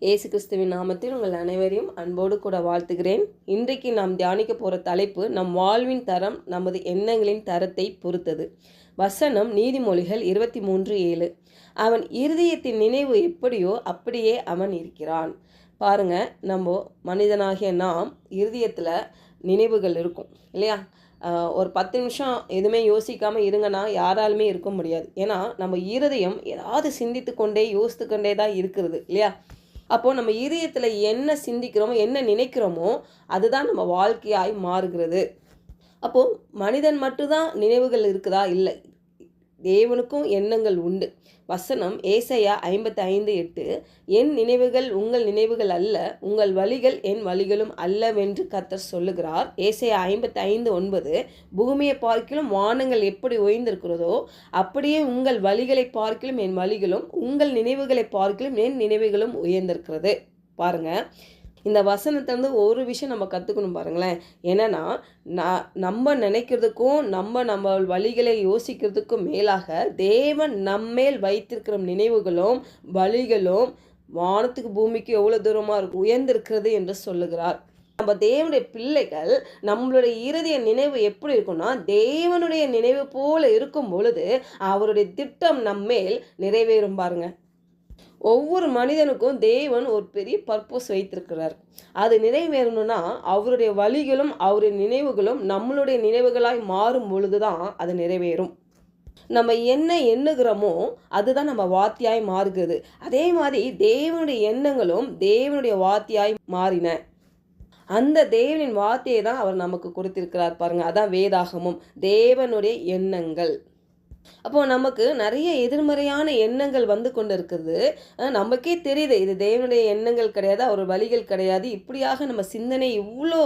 இயேசு கிறிஸ்துவின் நாமத்தில் உங்கள் அனைவரையும் அன்போடு கூட வாழ்த்துகிறேன். இன்றைக்கு நாம் தியானிக்க போகிற தலைப்பு நம் வாழ்வின் தரம் நமது எண்ணங்களின் தரத்தை பொறுத்தது. வசனம் நீதிமொழிகள் 23:7. அவன் இருதயத்தின் நினைவு எப்படியோ அப்படியே அவன் இருக்கிறான். பாருங்க, நம்ம மனிதனாகிய நாம் இருதயத்தில் நினைவுகள் இருக்கும் இல்லையா? ஒரு 10 நிமிஷம் எதுவுமே யோசிக்காமல் இருங்கன்னா யாராலுமே இருக்க முடியாது. ஏன்னா நம்ம இருதயம் ஏதாவது சிந்தித்து கொண்டே யோசித்து கொண்டே தான் இருக்கிறது இல்லையா? அப்போது நம்ம இதயத்தில் என்ன சிந்திக்கிறோமோ என்ன நினைக்கிறோமோ அதுதான் நம்ம வாழ்க்கையாய் மாறுகிறது. அப்போது மனிதன் மட்டும்தான் நினைவுகள் இருக்குதா? இல்லை, தேவனுக்கும் எண்ணங்கள் உண்டு. வசனம் ஏசாயா 55:8. என் நினைவுகள் உங்கள் நினைவுகள் அல்ல, உங்கள் வழிகள் என் வழிகளும் அல்லவென்று கர்த்தர் சொல்லுகிறார். ஏசாயா 55:9. பூமியை பார்க்கிலும் வானங்கள் எப்படி உயர்ந்திருக்கிறதோ அப்படியே உங்கள் வழிகளை பார்க்கிலும் என் வழிகளும், உங்கள் நினைவுகளை பார்க்கிலும் என் நினைவுகளும் உயர்ந்திருக்கிறது. பாருங்க, இந்த வசனத்திலேருந்து ஒரு விஷயம் நம்ம கற்றுக்கணும் பாருங்களேன். என்னென்னா, நம்ம நினைக்கிறதுக்கும் நம்ம வழிகளை யோசிக்கிறதுக்கும் மேலாக தேவன் நம்மேல் வைத்திருக்கிற நினைவுகளும் வழிகளும் வானத்துக்கு பூமிக்கு எவ்வளோ தூரமாக இருக்கும் உயர்ந்திருக்கிறது என்று சொல்லுகிறார். நம்ம தேவனுடைய பிள்ளைகள் நம்மளுடைய இருதய நினைவு எப்படி இருக்கும்னா, தேவனுடைய நினைவு போல இருக்கும் பொழுது அவருடைய திட்டம் நம்மேல் நிறைவேறும். பாருங்க, ஒவ்வொரு மனிதனுக்கும் தேவன் ஒரு பெரிய பர்பஸ் வைத்திருக்கிறார். அது நிறைவேறணும்னா அவருடைய வழிகளும் அவருடைய நினைவுகளும் நம்மளுடைய நினைவுகளாய் மாறும் பொழுது தான் அது நிறைவேறும். நம்ம என்ன எண்ணுகிறோமோ அதுதான் நம்ம வார்த்தையாய் மாறுகிறது. அதே மாதிரி தேவனுடைய எண்ணங்களும் தேவனுடைய வார்த்தையாய் மாறின. அந்த தேவனின் வார்த்தையை தான் அவர் நமக்கு கொடுத்திருக்கிறார். பாருங்க, அதான் வேதாகமும் தேவனுடைய எண்ணங்கள். அப்போது நமக்கு நிறைய எதிர்மறையான எண்ணங்கள் வந்து கொண்டு இருக்குது. நமக்கே தெரியுது இது தேவனுடைய எண்ணங்கள் கிடையாது, அவர் வழிகள் கிடையாது. இப்படியாக நம்ம சிந்தனை இவ்வளோ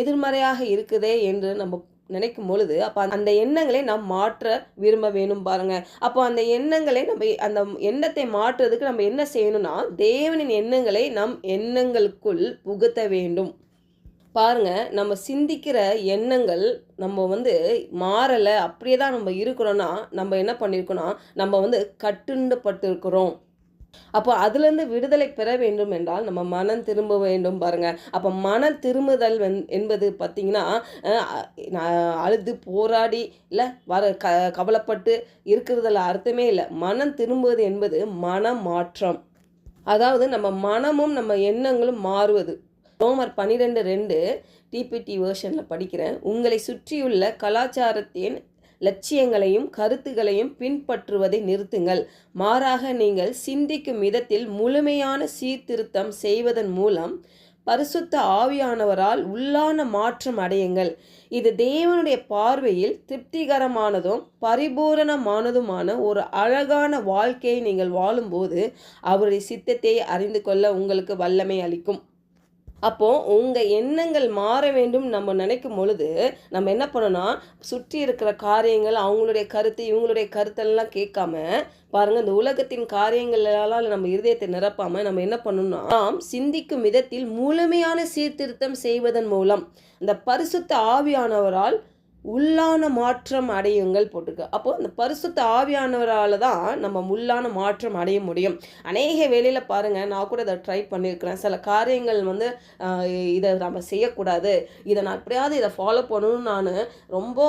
எதிர்மறையாக இருக்குதே என்று நம்ம நினைக்கும் பொழுது அப்போ அந்த எண்ணங்களை நாம் மாற்ற விரும்ப வேணும். பாருங்க, அப்போ அந்த எண்ணங்களை நம்ம அந்த எண்ணத்தை மாற்றுறதுக்கு நம்ம என்ன செய்யணும்னா, தேவனின் எண்ணங்களை நம் எண்ணங்களுக்குள் புகுத்த வேண்டும். பாருங்க, நம்ம சிந்திக்கிற எண்ணங்கள் நம்ம மாறலை, அப்படியே தான் நம்ம இருக்கிறோன்னா நம்ம என்ன பண்ணியிருக்கோன்னா நம்ம கட்டுண்டப்பட்டு இருக்கிறோம். அப்போ அதுலேருந்து விடுதலை பெற வேண்டும் என்றால் நம்ம மனம் திரும்ப வேண்டும். பாருங்க, அப்போ மனம் திரும்புதல் என்பது பார்த்திங்கன்னா அழுது போராடி இல்லை கவலைப்பட்டு இருக்கிறதுல அர்த்தமே இல்லை. மனம் திரும்புவது என்பது மன மாற்றம். அதாவது நம்ம மனமும் நம்ம எண்ணங்களும் மாறுவது. ரோமர் 12:2 டிபிடி வேர்ஷனில் படிக்கிறேன். உங்களை சுற்றியுள்ள கலாச்சாரத்தின் லட்சியங்களையும் கருத்துகளையும் பின்பற்றுவதை நிறுத்துங்கள். மாறாக நீங்கள் சிந்திக்கும் விதத்தில் முழுமையான சீர்திருத்தம் செய்வதன் மூலம் பரிசுத்த ஆவியானவரால் உள்ளான மாற்றம் அடையுங்கள். இது தேவனுடைய பார்வையில் திருப்திகரமானதும் பரிபூரணமானதுமான ஒரு அழகான வாழ்க்கையை நீங்கள் வாழும்போது அவருடைய சித்தத்தை அறிந்து கொள்ள உங்களுக்கு வல்லமை அளிக்கும். அப்போது உங்கள் எண்ணங்கள் மாற வேண்டும் நம்ம நினைக்கும் பொழுது நம்ம என்ன பண்ணோன்னா, சுற்றி இருக்கிற காரியங்கள் அவங்களுடைய கருத்து இவங்களுடைய கருத்தெல்லாம் கேட்காம பாருங்கள், இந்த உலகத்தின் காரியங்களால் நம்ம இருதயத்தை நிரப்பாமல் நம்ம என்ன பண்ணணும்னா, நாம் சிந்திக்கும் விதத்தில் முழுமையான சீர்திருத்தம் செய்வதன் மூலம் இந்த பரிசுத்த ஆவியானவரால் உள்ளான மாற்றம் அடையுங்கள் போட்டிருக்கு. அப்போது அந்த பரிசுத்த ஆவியானவரால் தான் நம்ம உள்ளான மாற்றம் அடைய முடியும். அநேக வேளையில் பாருங்கள், நான் கூட இதை ட்ரை பண்ணியிருக்கிறேன். சில காரியங்கள் இதை நம்ம செய்யக்கூடாது, இதை நான் எப்படியாவது இதை ஃபாலோ பண்ணணும்னு நான் ரொம்ப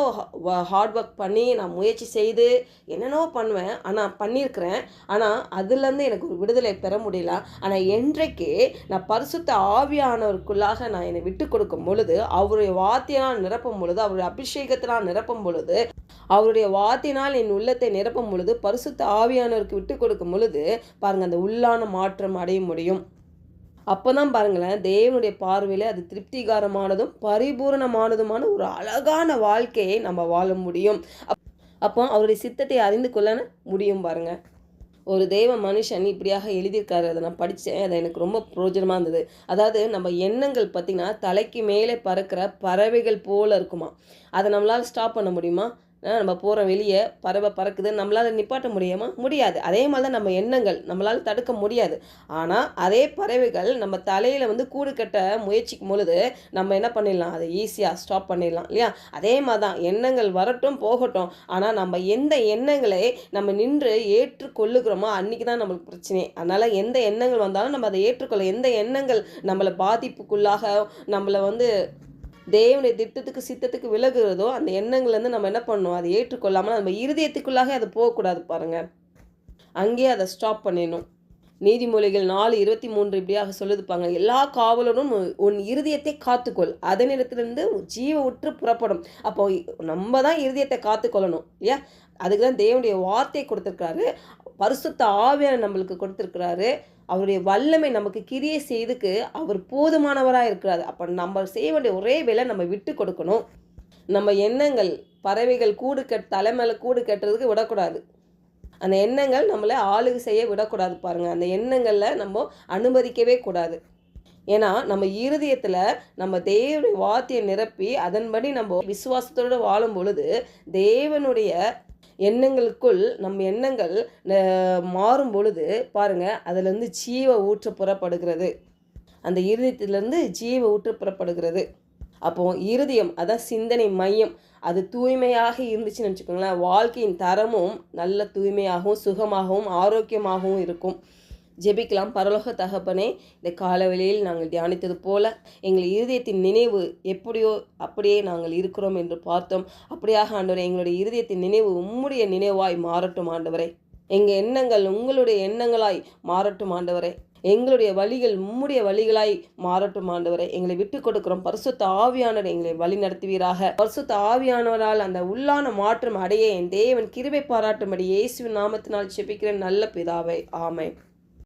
ஹார்ட் ஒர்க் பண்ணி நான் முயற்சி செய்து என்னென்னோ பண்ணுவேன். ஆனால் பண்ணியிருக்கிறேன். ஆனால் அதுலேருந்து எனக்கு ஒரு விடுதலை பெற முடியல. ஆனால் என்றைக்கு நான் பரிசுத்த ஆவியானவருக்குள்ளாக நான் என்னை விட்டு கொடுக்கும் பொழுது, அவருடைய வார்த்தையினால் நிரப்பும் பொழுது, அவருடைய அபிஷேகத்தினால் நிரப்பும் பொழுது, அவருடைய வார்த்தையினால் என் உள்ளத்தை நிரப்பும் பொழுது, பரிசுத்த ஆவியானவருக்கு விட்டு கொடுக்கும் பொழுது பாருங்க, அந்த உள்ளான மாற்றம் அடைய முடியும். அப்போதான் பாருங்களேன், தேவனுடைய பார்வையில் அது திருப்திகரமானதும் பரிபூரணமானதுமான ஒரு அழகான வாழ்க்கையை நம்ம வாழ முடியும். அப்போ அவருடைய சித்தத்தை அறிந்து கொள்ள முடியும். பாருங்க, ஒரு தேவ மனுஷன் இப்படியாக எழுதியிருக்காரு. அதை நான் படித்தேன். அது எனக்கு ரொம்ப பிரயோஜனமாக இருந்தது. அதாவது நம்ம எண்ணங்கள் பார்த்திங்கன்னா தலைக்கு மேலே பறக்கிற பறவைகள் போல் இருக்குமா. அதை நம்மளால் ஸ்டாப் பண்ண முடியுமா? நம்ம போகிற வெளியே பறவை பறக்குது, நம்மளால் நிப்பாட்ட முடியாது. அதே மாதிரி தான் நம்ம எண்ணங்கள் நம்மளால் தடுக்க முடியாது. ஆனால் அதே பறவைகள் நம்ம தலையில் வந்து கூடு கட்ட முயற்சிக்கும் பொழுது நம்ம என்ன பண்ணிடலாம், அதை ஈஸியாக ஸ்டாப் பண்ணிடலாம் இல்லையா? அதே மாதிரி தான் எண்ணங்கள் வரட்டும் போகட்டும், ஆனால் நம்ம எந்த எண்ணங்களை நம்ம நின்று ஏற்றுக்கொள்ளுகிறோமோ அன்றைக்கி தான் நம்மளுக்கு பிரச்சனை. அதனால் எந்த எண்ணங்கள் வந்தாலும் நம்ம அதை ஏற்றுக்கொள்ள, எந்த எண்ணங்கள் நம்மளை பாதிப்புக்குள்ளாக நம்மளை வந்து தேவனுடைய திட்டத்துக்கு சித்தத்துக்கு விலகுறதோ அந்த எண்ணங்கள்லேருந்து நம்ம என்ன பண்ணணும், அதை ஏற்றுக்கொள்ளாமல் நம்ம இருதயத்துக்குள்ளாக அது போகக்கூடாது பாருங்கள், அங்கேயே அதை ஸ்டாப் பண்ணிடணும். நீதிமொழிகள் 4:23 இப்படியாக சொல்லுதுப்பாங்க, எல்லா காவலரும் உன் இருதயத்தை காத்துக்கொள், அதனிடத்திலிருந்து ஜீவ உற்று புறப்படும். அப்போ நம்ம தான் இருதயத்தை காத்துக்கொள்ளணும் இல்லையா? அதுக்கு தான் தேவனுடைய வார்த்தை கொடுத்துருக்காரு, பரிசுத்த ஆவியான நம்மளுக்கு கொடுத்துருக்கிறாரு, அவருடைய வல்லமை நமக்கு கிரியை செய்துக்கு அவர் போதுமானவராக இருக்கிறார். அப்போ நம்ம செய்ய வேண்டிய ஒரே வேலை நம்ம விட்டு கொடுக்கணும். நம்ம எண்ணங்கள் பறவைகள் கூடு தலை மேலே கூடு கட்டுறதுக்கு விடக்கூடாது. அந்த எண்ணங்கள் நம்மளை ஆளுகை செய்ய விடக்கூடாது பாருங்கள். அந்த எண்ணங்களில் நம்ம அனுமதிக்கவே கூடாது. ஏன்னா நம்ம இருதயத்தில் நம்ம தேவனுடைய வார்த்தையை நிரப்பி அதன்படி நம்ம விசுவாசத்தோடு வாழும் பொழுது தேவனுடைய எண்ணங்களுக்குள் நம்ம எண்ணங்கள் மாறும் பொழுது பாருங்கள், அதிலேருந்து ஜீவ ஊற்று புறப்படுகிறது. அந்த இருதயத்திலேருந்து ஜீவ ஊற்று புறப்படுகிறது. அப்போது இருதயம் அதான் சிந்தனை மையம், அது தூய்மையாக இருந்துச்சுன்னு வச்சுக்கோங்களேன், வாழ்க்கையின் தரமும் நல்ல தூய்மையாகவும் சுகமாகவும் ஆரோக்கியமாகவும் இருக்கும். ஜெபிக்கலாம். பரலோக தகப்பனே, இந்த காலவெளியில் நாங்கள் தியானித்தது போல எங்கள் இருதயத்தின் நினைவு எப்படியோ அப்படியே நாங்கள் இருக்கிறோம் என்று பார்த்தோம். அப்படியாக ஆண்டவரே, எங்களுடைய இருதயத்தின் நினைவு உம்முடைய நினைவாய் மாறட்டும் ஆண்டவரே. எங்கள் எண்ணங்கள் உங்களுடைய எண்ணங்களாய் மாறட்டும் ஆண்டவரே. எங்களுடைய வழிகள் உம்முடைய வழிகளாய் மாறட்டும் ஆண்டவரே. எங்களை விட்டு கொடுக்கிறோம். பரிசுத்த ஆவியானவர் எங்களை வழி நடத்துவீராக. பரிசுத்த ஆவியானவரால் அந்த உள்ளான மாற்றம் அடைய என் தேவன் கிருபை பாராட்டும்படி இயேசுவின் நாமத்தினால் ஜெபிக்கிறேன் நல்ல பிதாவே, ஆமென்.